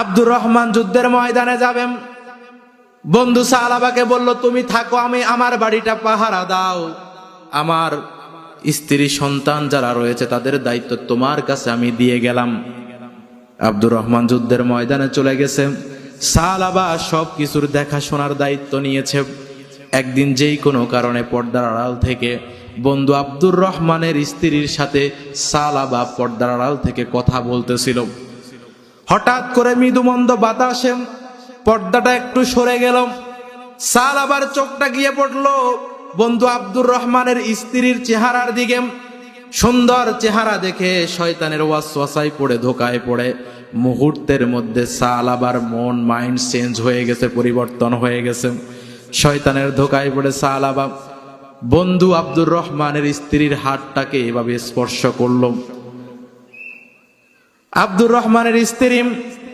আব্দুর রহমান যুদ্ধের ময়দানে যাবেন। বন্ধু সালাবাকে বলল, তুমি থাকো, আমি আমার বাড়িটা পাহারা দাও, আমার স্ত্রী সন্তান যারা রয়েছে তাদের দায়িত্ব তোমার কাছে আমি দিয়ে গেলাম। আব্দুর রহমান যুদ্ধের ময়দানে চলে গেছে। সালাবা সব কিছুর দেখাশোনার দায়িত্ব নিয়েছে। একদিন যেই কোনো কারণে পর্দার আড়াল থেকে বন্ধু আব্দুর রহমানের স্ত্রীর সাথে সালাবা পর্দার আড়াল থেকে কথা বলতেছিল। হঠাৎ করে মৃদুমন্দ বাতাসে পর্দাটা একটু সরে গেল। সালাবার চোখটা গিয়ে পড়ল বন্ধু আব্দুর রহমানের স্ত্রীর চেহারার দিকে। সুন্দর চেহারা দেখে শয়তানের ওয়াসওয়াসায় পড়ে ধোকায় পড়ে মুহূর্তের মধ্যে সালাবার মন মাইন্ড চেঞ্জ হয়ে গেছে, পরিবর্তন হয়ে গেছে। শয়তানের ধোকায় পড়ে সালাবা বন্ধু আব্দুর রহমানের স্ত্রীর হাতটাকে এভাবে স্পর্শ করল। আব্দুর রহমানের স্ত্রী